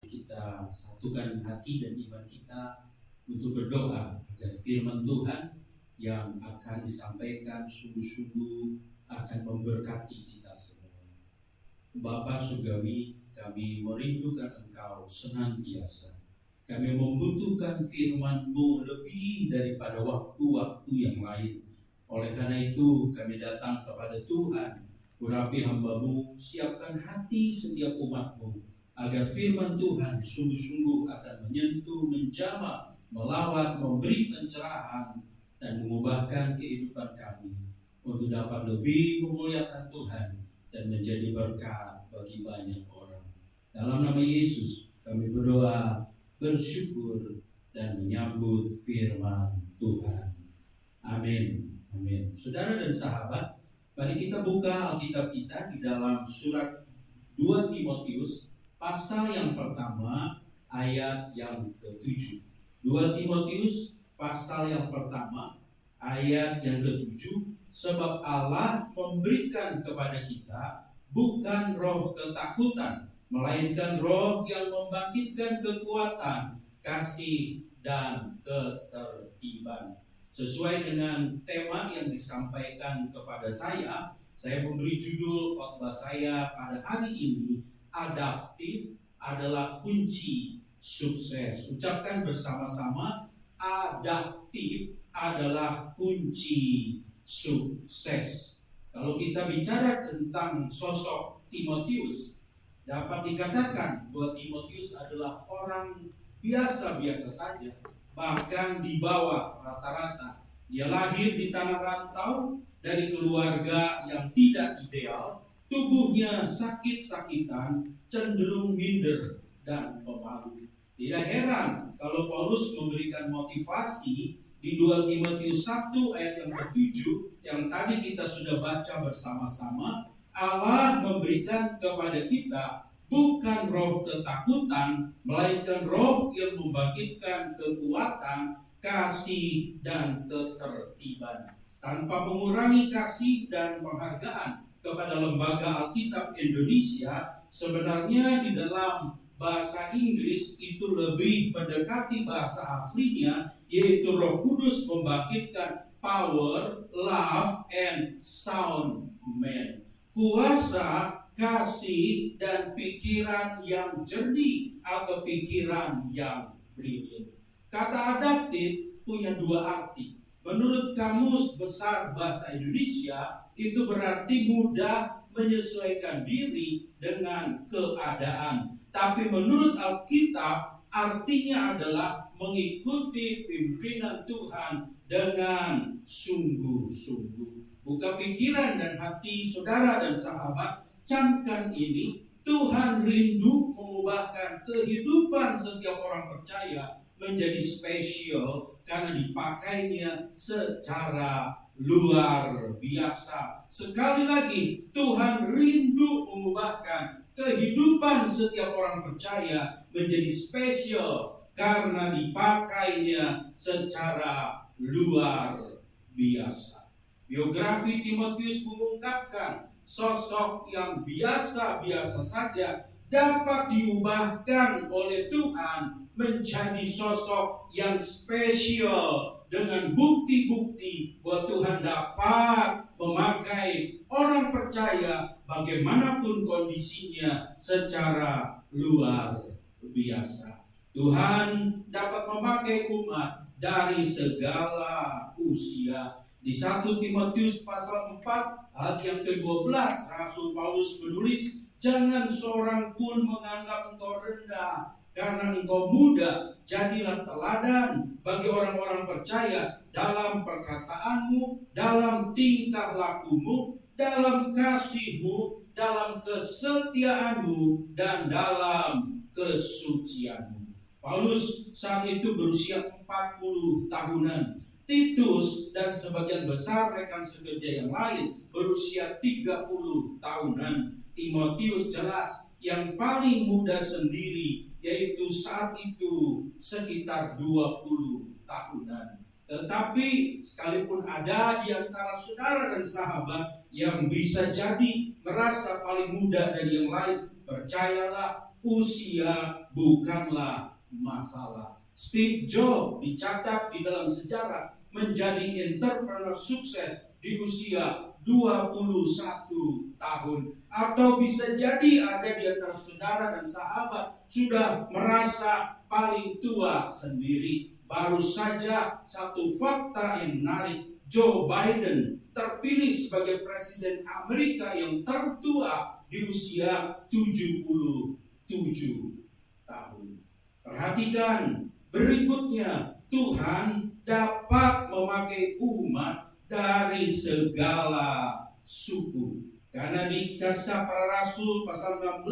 Kita satukan hati dan iman kita untuk berdoa agar firman Tuhan yang akan disampaikan sungguh-sungguh akan memberkati kita semua. Bapa Surgawi, kami merindukan Engkau senantiasa. Kami membutuhkan firman-Mu lebih daripada waktu-waktu yang lain. Oleh karena itu kami datang kepada Tuhan. Urapi hamba-Mu, siapkan hati setiap umat-Mu agar firman Tuhan sungguh-sungguh akan menyentuh, menjamah, melawat, memberi pencerahan dan mengubahkan kehidupan kami untuk dapat lebih memuliakan Tuhan dan menjadi berkat bagi banyak orang. Dalam nama Yesus kami berdoa, bersyukur dan menyambut firman Tuhan. Amin. Amin. Saudara dan sahabat, mari kita buka Alkitab kita di dalam surat 2 Timotius pasal yang pertama ayat yang ke-7. 2 Timotius pasal yang pertama ayat yang ke-7. Sebab Allah memberikan kepada kita bukan roh ketakutan, melainkan roh yang membangkitkan kekuatan, kasih dan ketertiban. Sesuai dengan tema yang disampaikan kepada saya memberi judul khotbah saya pada hari ini, adaptif adalah kunci sukses. Ucapkan bersama-sama, adaptif adalah kunci sukses. Kalau kita bicara tentang sosok Timotius, dapat dikatakan bahwa Timotius adalah orang biasa-biasa saja, bahkan di bawah rata-rata. Dia lahir di tanah rantau dari keluarga yang tidak ideal. Tubuhnya sakit-sakitan, cenderung minder dan pemalu. Tidak heran kalau Paulus memberikan motivasi di 2 Timotius 1 ayat yang ke-7 yang tadi kita sudah baca bersama-sama. Allah memberikan kepada kita bukan roh ketakutan, melainkan roh yang membangkitkan kekuatan, kasih dan ketertiban. Tanpa mengurangi kasih dan penghargaan kepada Lembaga Alkitab Indonesia, sebenarnya di dalam bahasa Inggris itu lebih mendekati bahasa aslinya, yaitu Roh Kudus membangkitkan power, love, and sound mind. Kuasa, kasih, dan pikiran yang jernih atau pikiran yang brilliant. Kata adaptif punya dua arti. Menurut Kamus Besar Bahasa Indonesia, itu berarti mudah menyesuaikan diri dengan keadaan. Tapi menurut Alkitab, artinya adalah mengikuti pimpinan Tuhan dengan sungguh-sungguh. Buka pikiran dan hati saudara dan sahabat, camkan ini. Tuhan rindu mengubahkan kehidupan setiap orang percaya menjadi spesial karena dipakainya secara luar biasa. Sekali lagi, Tuhan rindu mengubahkan kehidupan setiap orang percaya menjadi spesial karena dipakainya secara luar biasa. Biografi Timotius mengungkapkan sosok yang biasa-biasa saja dapat diubahkan oleh Tuhan menjadi sosok yang spesial dengan bukti-bukti bahwa Tuhan dapat memakai orang percaya bagaimanapun kondisinya secara luar biasa. Tuhan dapat memakai umat dari segala usia. Di 1 Timotius pasal 4 ayat yang ke-12, Rasul Paulus menulis, jangan seorang pun menganggap engkau rendah karena engkau muda. Jadilah teladan bagi orang-orang percaya dalam perkataanmu, dalam tingkah lakumu, dalam kasihmu, dalam kesetiaanmu, dan dalam kesucianmu. Paulus saat itu berusia 40 tahunan. Titus dan sebagian besar rekan sekerja yang lain berusia 30 tahunan. Timotius jelas yang paling muda sendiri, yaitu saat itu sekitar 20 tahunan. Tetapi sekalipun ada di antara saudara dan sahabat yang bisa jadi merasa paling muda dari yang lain, percayalah Usia bukanlah masalah. Steve Jobs dicatat di dalam sejarah menjadi entrepreneur sukses di usia 21 tahun. Atau bisa jadi ada di antara saudara dan sahabat sudah merasa paling tua sendiri. Baru saja satu fakta yang menarik, Joe Biden terpilih sebagai presiden Amerika yang tertua di usia 77 tahun. Perhatikan berikutnya, Tuhan dapat memakai umat dari segala suku. Karena di Kisah Para Rasul pasal 16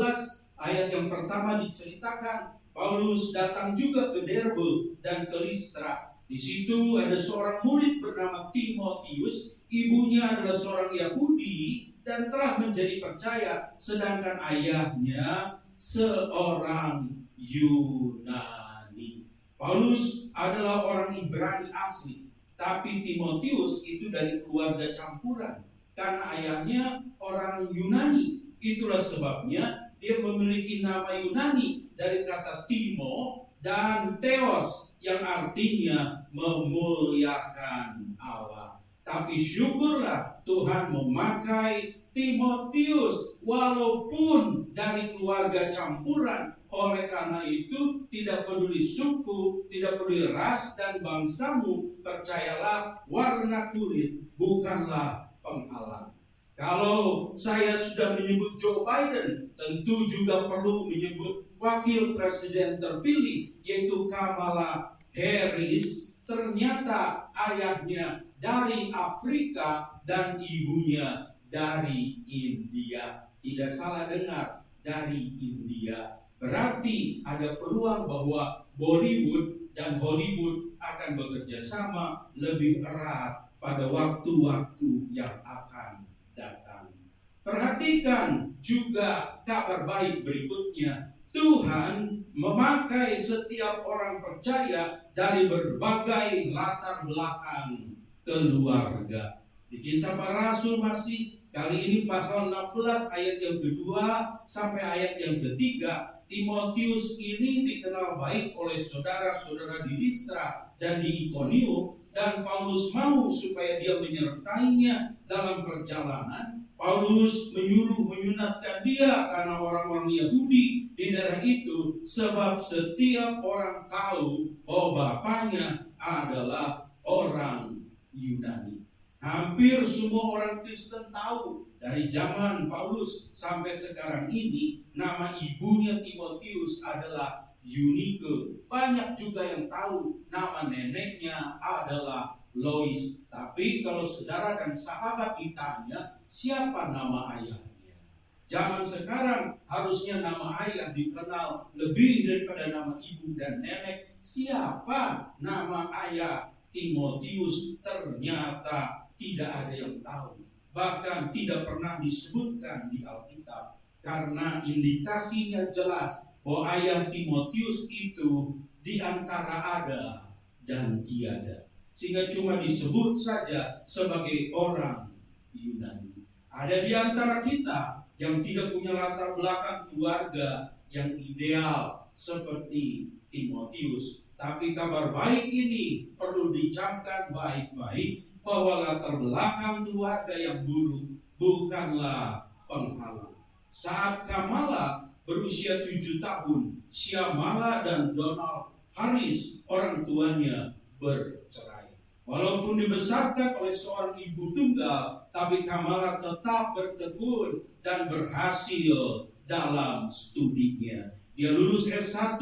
ayat yang pertama diceritakan, Paulus datang juga ke Derbe dan ke Listra. Di situ ada seorang murid bernama Timotius, ibunya adalah seorang Yahudi dan telah menjadi percaya, sedangkan ayahnya seorang Yunani. Paulus adalah orang Ibrani asli, tapi Timotius itu dari keluarga campuran karena ayahnya orang Yunani. Itulah sebabnya dia memiliki nama Yunani dari kata Timo dan Theos yang artinya memuliakan Allah. Tapi syukurlah Tuhan memakai Timotius walaupun dari keluarga campuran. Oleh karena itu tidak peduli suku, tidak peduli ras dan bangsamu, percayalah warna kulit bukanlah penghalang. Kalau saya sudah menyebut Joe Biden, tentu juga perlu menyebut wakil presiden terpilih yaitu Kamala Harris. Ternyata ayahnya dari Afrika dan ibunya dari India. Tidak salah dengar, dari India. Berarti ada peluang bahwa Bollywood dan Hollywood akan bekerja sama lebih erat pada waktu-waktu yang akan datang. Perhatikan juga kabar baik berikutnya. Tuhan memakai setiap orang percaya dari berbagai latar belakang keluarga. Di Kisah Para Rasul masih kali ini pasal 16 ayat yang kedua sampai ayat yang ketiga. Timotius ini dikenal baik oleh saudara-saudara di Listra dan di Ikonium, dan Paulus mau supaya dia menyertainya dalam perjalanan. Paulus menyunatkan dia karena orang-orang Yahudi di daerah itu, sebab setiap orang tahu bahwa bapaknya adalah orang Yunani. Hampir semua orang Kristen tahu dari zaman Paulus sampai sekarang ini nama ibunya Timotius adalah Eunike. Banyak juga yang tahu nama neneknya adalah Lois. Tapi kalau saudara dan sahabat ditanya siapa nama ayahnya, zaman sekarang harusnya nama ayah dikenal lebih daripada nama ibu dan nenek. Siapa nama ayah Timotius? Ternyata tidak ada yang tahu, bahkan tidak pernah disebutkan di Alkitab, karena indikasinya jelas bahwa ayah Timotius itu di antara ada dan tiada, sehingga cuma disebut saja sebagai orang Yunani. Ada di antara kita yang tidak punya latar belakang keluarga yang ideal seperti Timotius, tapi kabar baik ini perlu dicamkan baik-baik bahwa latar belakang keluarga yang buruk bukanlah penghalang. Saat Kamala berusia 7 tahun, Syamala dan Donald Harris orang tuanya bercerai. Walaupun dibesarkan oleh seorang ibu tunggal, tapi Kamala tetap bertekun dan berhasil dalam studinya. Dia lulus S1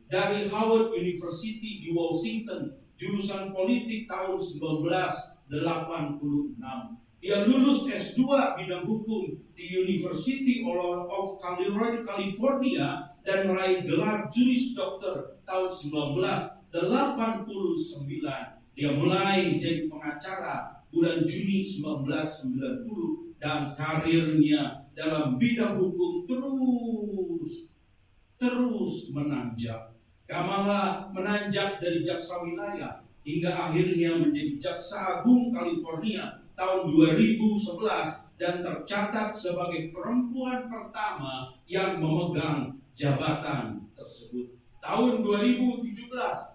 dari Howard University di Washington, jurusan politik tahun 1986. Dia lulus S2 bidang hukum di University of California dan meraih gelar Juris Doctor tahun 1989. Dia mulai jadi pengacara bulan Juni 1990 dan karirnya dalam bidang hukum terus menanjak. Kamala menanjak dari jaksa wilayah hingga akhirnya menjadi jaksa agung California tahun 2011 dan tercatat sebagai perempuan pertama yang memegang jabatan tersebut. Tahun 2017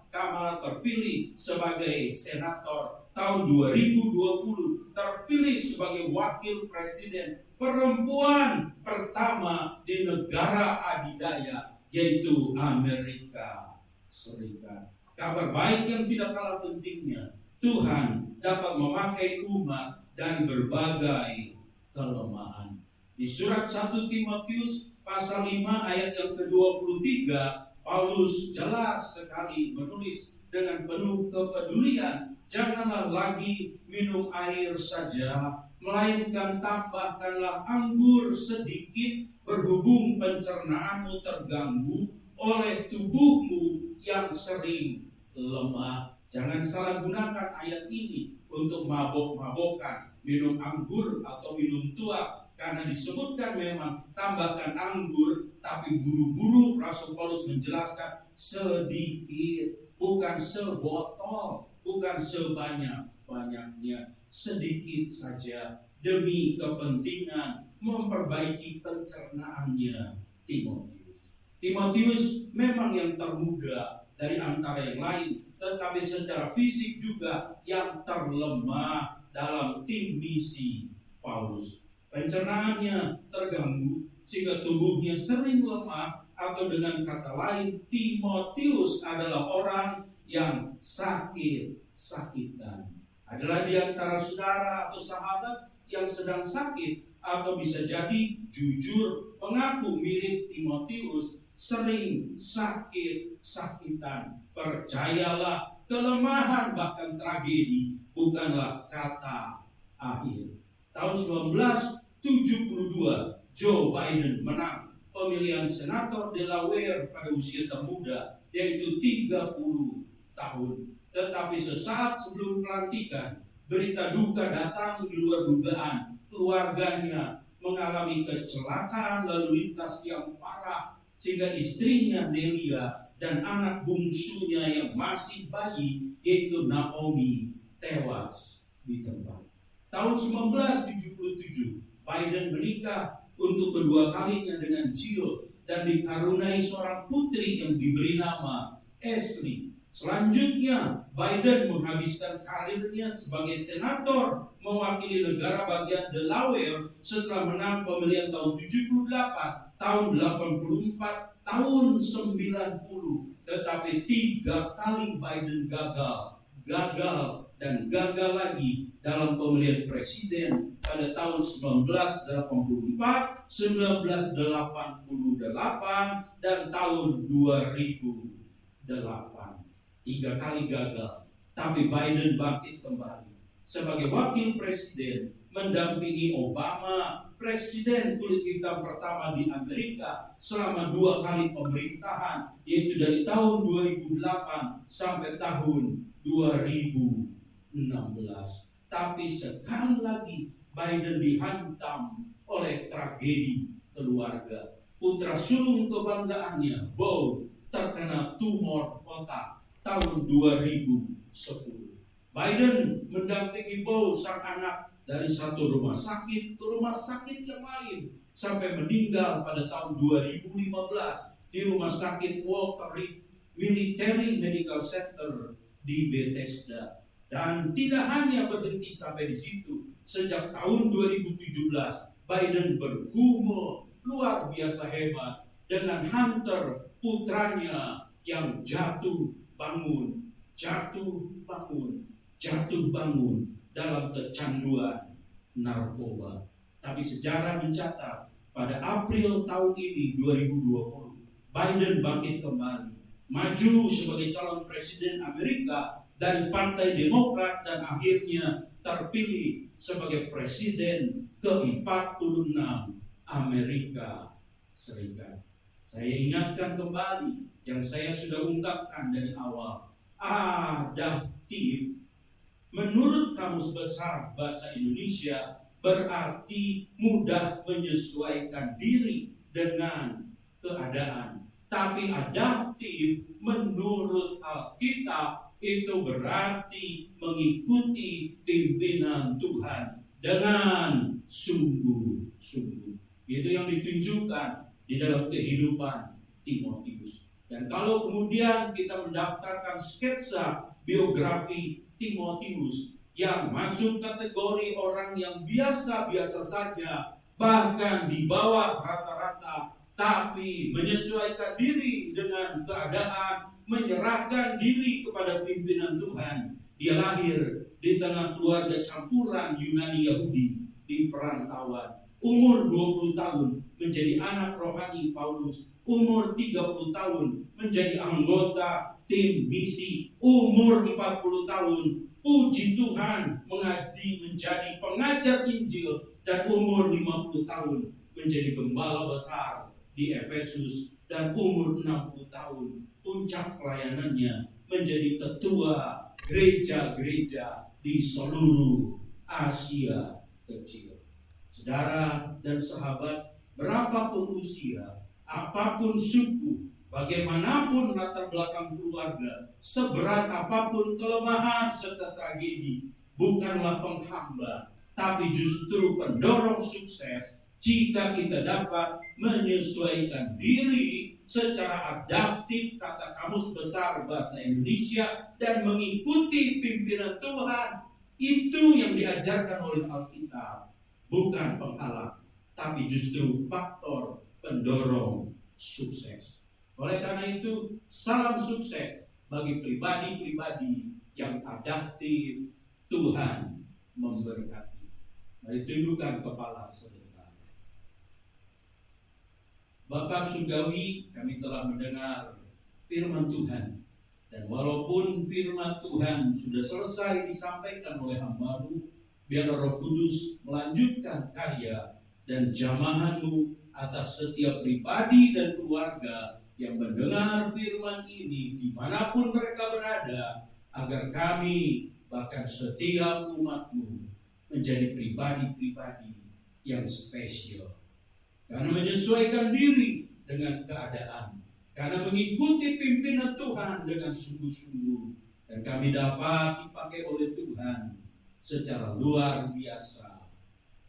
Kamala terpilih sebagai senator. Tahun 2020 terpilih sebagai wakil presiden perempuan pertama di negara adidaya, yaitu Amerika Serikat. Kabar baik yang tidak kalah pentingnya, Tuhan dapat memakai umat dari berbagai kelemahan. Di surat 1 Timotius pasal 5 ayat yang ke-23, Paulus jelas sekali menulis dengan penuh kepedulian, janganlah lagi minum air saja, melainkan tambahkanlah anggur sedikit, berhubung pencernaanmu terganggu oleh tubuhmu yang sering lemah. Jangan salah gunakan ayat ini untuk mabok-mabokan, minum anggur atau minum tuak, karena disebutkan memang tambahkan anggur, tapi buru-buru Rasul Paulus menjelaskan sedikit, bukan sebotol, bukan sebanyak-banyaknya, sedikit saja demi kepentingan memperbaiki pencernaannya Timotius memang yang termuda dari antara yang lain, tetapi secara fisik juga yang terlemah dalam tim misi Paulus. Pencernaannya terganggu sehingga tubuhnya sering lemah, atau dengan kata lain, Timotius adalah orang yang sakit-sakitan. Adalah di antara saudara atau sahabat yang sedang sakit, atau bisa jadi jujur mengaku mirip Timotius, sering sakit-sakitan. Percayalah, kelemahan bahkan tragedi bukanlah kata akhir. Tahun 1972 Joe Biden menang pemilihan senator Delaware pada usia termuda, yaitu 30 tahun. Tetapi sesaat sebelum pelantikan, berita duka datang di luar dugaan. Keluarganya mengalami kecelakaan lalu lintas yang parah, sehingga istrinya Nelia dan anak bungsunya yang masih bayi, yaitu Naomi, tewas di tempat. Tahun 1977 Biden menikah untuk kedua kalinya dengan Jill dan dikaruniai seorang putri yang diberi nama Ashley. Selanjutnya Biden menghabiskan karirnya sebagai senator mewakili negara bagian Delaware setelah menang pemilihan tahun 78, tahun 84, tahun 90. Tetapi 3 kali Biden gagal dan gagal lagi dalam pemilihan presiden pada tahun 1984, 1988, dan tahun 2008. 3 kali gagal, tapi Biden bangkit kembali sebagai wakil presiden, mendampingi Obama, presiden kulit hitam pertama di Amerika, selama 2 kali pemerintahan, yaitu dari tahun 2008 sampai tahun 2016. Tapi sekali lagi Biden dihantam oleh tragedi keluarga. Putra sulung kebanggaannya, Beau, terkena tumor otak tahun 2010. Biden mendampingi Beau, sang anak, dari satu rumah sakit ke rumah sakit yang lain sampai meninggal pada tahun 2015 di rumah sakit Walter Reed Military Medical Center di Bethesda. Dan tidak hanya berhenti sampai di situ. Sejak tahun 2017 Biden bergumul luar biasa hebat dengan Hunter, putranya, yang jatuh bangun dalam kecanduan narkoba. Tapi sejarah mencatat pada April tahun ini 2020, Biden bangkit kembali, maju sebagai calon presiden Amerika dari Partai Demokrat dan akhirnya terpilih sebagai presiden ke-46 Amerika Serikat. Saya ingatkan kembali yang saya sudah ungkapkan dari awal. Adaptif menurut Kamus Besar Bahasa Indonesia berarti mudah menyesuaikan diri dengan keadaan. Tapi adaptif menurut Alkitab itu berarti mengikuti pimpinan Tuhan dengan sungguh-sungguh. Itu yang ditunjukkan di dalam kehidupan Timotius. Dan kalau kemudian kita mendaftarkan sketsa biografi Timotius yang masuk kategori orang yang biasa-biasa saja, bahkan di bawah rata-rata, tapi menyesuaikan diri dengan keadaan, menyerahkan diri kepada pimpinan Tuhan. Dia lahir di tengah keluarga campuran Yunani Yahudi di perantauan. Umur 20 tahun menjadi anak rohani Paulus. Umur 30 tahun menjadi anggota tim misi. Umur 40 tahun, puji Tuhan, menjadi pengajar Injil. Dan umur 50 tahun menjadi gembala besar di Efesus. Dan umur 60 tahun puncak pelayanannya menjadi ketua gereja-gereja di seluruh Asia Kecil. Saudara dan sahabat, berapapun usia, apapun suku, bagaimanapun latar belakang keluarga, seberat apapun kelemahan serta tragedi, bukanlah penghambat, tapi justru pendorong sukses jika kita dapat menyesuaikan diri secara adaptif, kata Kamus Besar Bahasa Indonesia, dan mengikuti pimpinan Tuhan. Itu yang diajarkan oleh Alkitab, bukan penghalang, tapi justru faktor pendorong sukses. Oleh karena itu, salam sukses bagi pribadi-pribadi yang adaptif. Tuhan memberkati. Mari tundukkan kepala sebentar. Bapak Surgawi, kami telah mendengar firman Tuhan. Dan walaupun firman Tuhan sudah selesai disampaikan oleh hamba-Mu, biar Roh Kudus melanjutkan karya dan jamahan-Mu atas setiap pribadi dan keluarga yang mendengar firman ini dimanapun mereka berada, agar kami, bahkan setiap umat-Mu, menjadi pribadi-pribadi yang spesial. Karena menyesuaikan diri dengan keadaan. Karena mengikuti pimpinan Tuhan dengan sungguh-sungguh. Dan kami dapat dipakai oleh Tuhan secara luar biasa.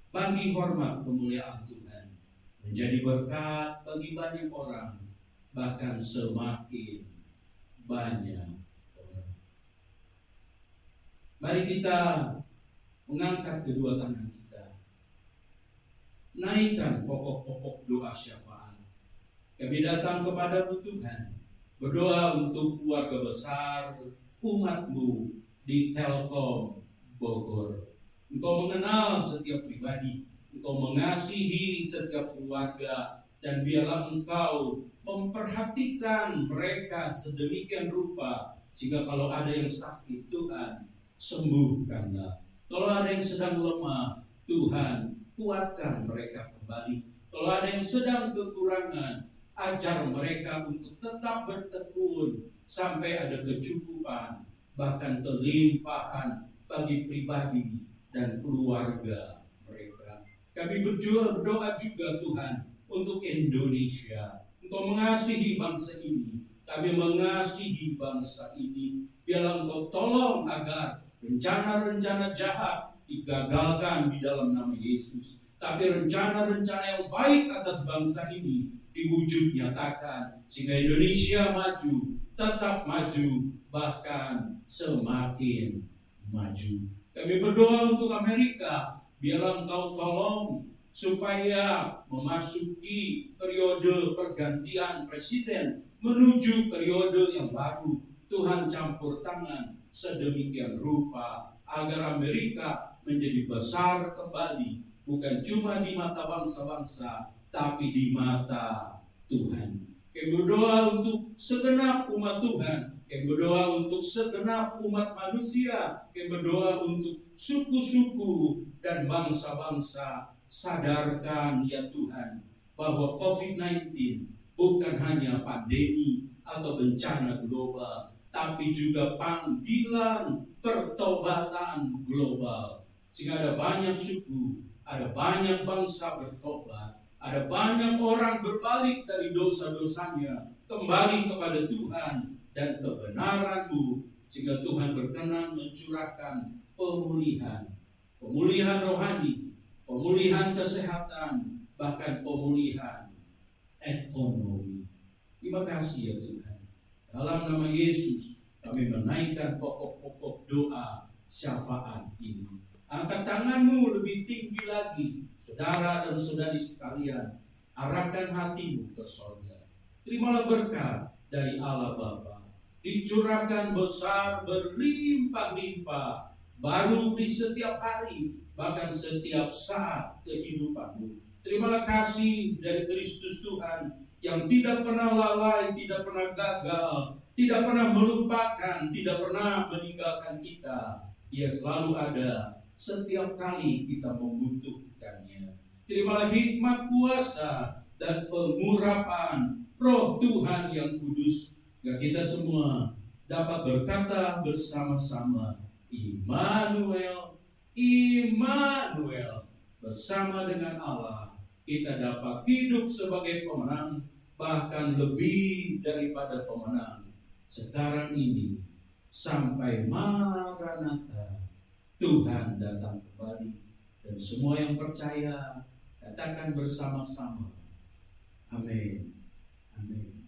Bagi hormat kemuliaan Tuhan. Menjadi berkat bagi banyak orang. Bahkan semakin banyak orang. Mari kita mengangkat kedua tangan kita. Naikkan pokok-pokok doa syafaat. Kami datang kepada Tuhan, berdoa untuk keluarga besar umat-Mu di Telkom Bogor. Engkau mengenal setiap pribadi, Engkau mengasihi setiap keluarga, dan biarlah Engkau memperhatikan mereka sedemikian rupa, sehingga kalau ada yang sakit, Tuhan sembuhkanlah. Kalau ada yang sedang lemah, Tuhan kuatkan mereka kembali. Kalau ada yang sedang kekurangan, ajar mereka untuk tetap bertekun sampai ada kecukupan, bahkan kelimpahan bagi pribadi dan keluarga mereka. Kami berdoa juga Tuhan untuk Indonesia. Engkau mengasihi bangsa ini, kami mengasihi bangsa ini. Biarlah Engkau tolong agar rencana-rencana jahat digagalkan di dalam nama Yesus. Tapi rencana-rencana yang baik atas bangsa ini diwujud nyatakan, sehingga Indonesia maju, tetap maju, bahkan semakin maju. Kami berdoa untuk Amerika, biarlah Engkau tolong supaya memasuki periode pergantian presiden menuju periode yang baru. Tuhan campur tangan sedemikian rupa agar Amerika menjadi besar kembali, bukan cuma di mata bangsa-bangsa, tapi di mata Tuhan. Kami berdoa untuk segenap umat Tuhan, kami berdoa untuk segenap umat manusia, kami berdoa untuk suku-suku dan bangsa-bangsa. Sadarkan ya Tuhan, bahwa COVID-19 bukan hanya pandemi atau bencana global, tapi juga panggilan pertobatan global. Sehingga ada banyak suku, ada banyak bangsa bertobat, ada banyak orang berbalik dari dosa-dosanya, kembali kepada Tuhan dan kebenaran-Mu, sehingga Tuhan berkenan mencurahkan pemulihan rohani, pemulihan kesehatan, bahkan pemulihan ekonomi. Terima kasih ya Tuhan. Dalam nama Yesus kami menaikkan pokok-pokok doa syafaat ini. Angkat tanganmu lebih tinggi lagi, saudara dan saudari sekalian. Arahkan hatimu ke surga. Terimalah berkat dari Allah Bapa. Dicurahkan besar, berlimpah-limpah, baru di setiap hari, bahkan setiap saat kehidupanmu. Terimalah kasih dari Kristus Tuhan yang tidak pernah lalai, tidak pernah gagal, tidak pernah melupakan, tidak pernah meninggalkan kita. Dia selalu ada setiap kali kita membutuhkannya. Terimalah hikmat, kuasa, dan pengurapan Roh Tuhan yang kudus, agar kita semua dapat berkata bersama-sama, Immanuel, Immanuel. Bersama dengan Allah kita dapat hidup sebagai pemenang, bahkan lebih daripada pemenang sekarang ini sampai Maranatha, Tuhan datang kembali. Dan semua yang percaya katakan bersama-sama, amin, amin.